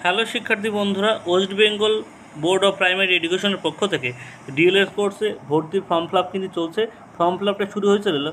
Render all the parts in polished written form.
Hello শিক্ষার্থী বন্ধুরা, West Bengal board of primary এডুকেশনের পক্ষ থেকে ডিএলএড কোর্সে ভর্তির ফর্ম ফিল আপ কিন্তু চলছে। ফর্ম ফিল আপটা শুরু হয়েছিল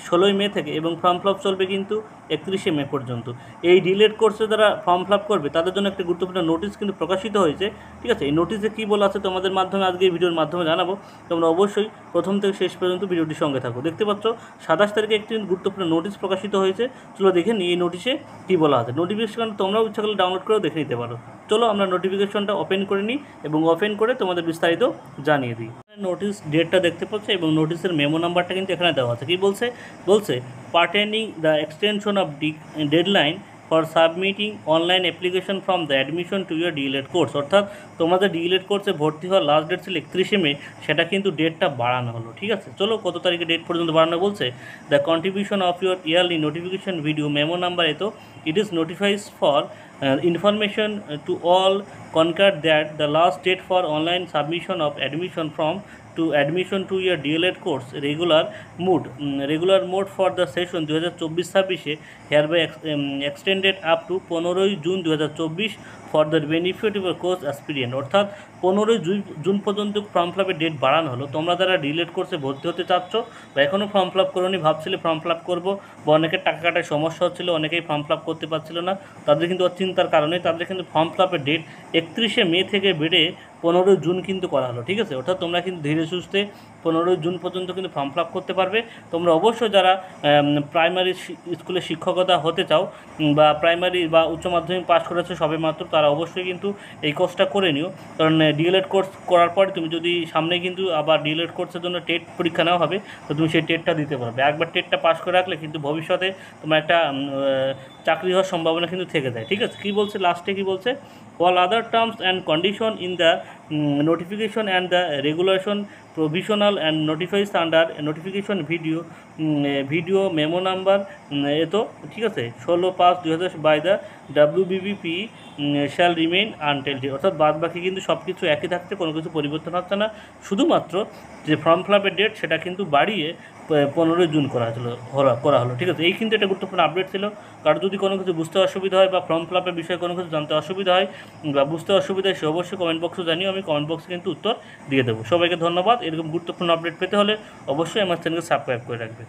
16 মে থেকে এবং ফর্ম ফিল আপ চলবে কিন্তু 31 মে পর্যন্ত। এই ডিএলএড কোর্সে যারা ফর্ম ফিল আপ করবে তাদের জন্য একটা গুরুত্বপূর্ণ নোটিশ কিন্তু প্রকাশিত হয়েছে। ঠিক আছে, এই নোটিশে কী বলা আছে তোমাদের মাধ্যমে আজকে এই ভিডিওর মাধ্যমে জানাবো। তোমরা অবশ্যই প্রথম থেকে শেষ পর্যন্ত ভিডিওটির সঙ্গে থাকো। দেখতে পাচ্ছ 27 তারিখে একটি গুরুত্বপূর্ণ নোটিশ প্রকাশিত হয়েছে। চলো দেখে নিই এই নোটিশে কী বলা আছে। নোটিফিকেশন তোমরাও ইচ্ছা করলে ডাউনলোড করেও দেখে নিতে পারো। চলো আমরা নোটিফিকেশনটা ওপেন করে নিই এবং ওপেন করে তোমাদের বিস্তারিত জানিয়ে দিই। নোটিশ ডেটটা দেখতে পাচ্ছ এবং নোটিশের মেমো নাম্বারটা কিন্তু এখানে দেওয়া আছে। কী বলছে pertaining the extension of deadline for submitting online application from the admission to year DElEd course. অর্থাৎ তোমাদের ডিএলএড কোর্সে ভর্তি হওয়ার লাস্ট ডেট ছিল 31 মে, সেটা কিন্তু ডেটটা বাড়ানো হলো। ঠিক আছে, চলো কত তারিখে ডেট পর্যন্ত বাড়ানো বলছে। The contribution of your yearly notification video memo number এতো it is notifies for information to all concurred that the last date for online submission of admission to your DLED course regular mode for the session 2024-26 hereby extended up to 15 June 2024 for the benefit of course aspirant। অর্থাৎ 15 June পর্যন্ত form fill আপের date বাড়ানো হলো। তোমরা যারা D.El.Ed কোর্সে ভর্তি হতে চাচ্ছ বা এখনও ফর্ম ফিল আপ করোনি, ভাবছিলে ফর্ম ফিল আপ করবো বা অনেকের টাকা কাটার সমস্যা হচ্ছিলো, অনেকেই ফর্ম ফিল আপ করতে পারছিল না, তাদের কিন্তু চিন্তার কারণে তাদের কিন্তু ফর্ম ফিল আপের ডেট 31 মে থেকে বেড়ে 15 জুন কিন্তু করা হলো। ঠিক আছে, অর্থাৎ তোমরা কিন্তু ধীরে সুস্থে 15 জুন পর্যন্ত কিন্তু ফর্ম ফিল আপ করতে পারবে। তোমরা অবশ্যই যারা প্রাইমারি স্কুলে শিক্ষকতা হতে চাও বা প্রাইমারি বা উচ্চ মাধ্যমিক পাস করেছো সবে মাত্র, তারা অবশ্যই কিন্তু এই কোর্সটা করে নিও। কারণ ডিএলএড কোর্স করার পরে তুমি যদি সামনে কিন্তু আবার ডিএলএড কোর্সের জন্য টেট পরীক্ষা নেওয়া হবে, তো তুমি সেই টেটটা দিতে পারবে। একবার টেটটা পাস করে রাখলে কিন্তু ভবিষ্যতে তোমার একটা চাকরি হওয়ার সম্ভাবনা কিন্তু থেকে যায়। ঠিক আছে, কী বলছে লাস্টে, কী বলছে, all other terms and condition in the notification and the regulation provisional and notifies under notification video memo number এতো। ঠিক আছে, 16/5/2000 by the WBBP shall remain until date। অর্থাৎ বাদ বাকি কিন্তু সব কিছু একই থাকছে, কোনো কিছু পরিবর্তন হচ্ছে না। শুধুমাত্র যে ফর্ম ফিল আপের ডেট সেটা কিন্তু বাড়িয়ে 15 জুন করা হলো। ঠিক আছে, এই কিন্তু একটা গুরুত্বপূর্ণ আপডেট ছিল। কারণ যদি কোনো কিছু বুঝতে অসুবিধা হয় বা ফর্ম ফিল আপের বিষয়ে কোনো কিছু জানতে অসুবিধা হয় বা বুঝতে অসুবিধা হয়, সে অবশ্যই কমেন্ট বক্সে জানিও, আমি কমেন্ট বক্সে কিন্তু উত্তর দিয়ে দেবো। সবাইকে ধন্যবাদ। এরকম গুরুত্বপূর্ণ আপডেট পেতে হলে অবশ্যই আমার চ্যানেলকে সাবস্ক্রাইব করে রাখবে।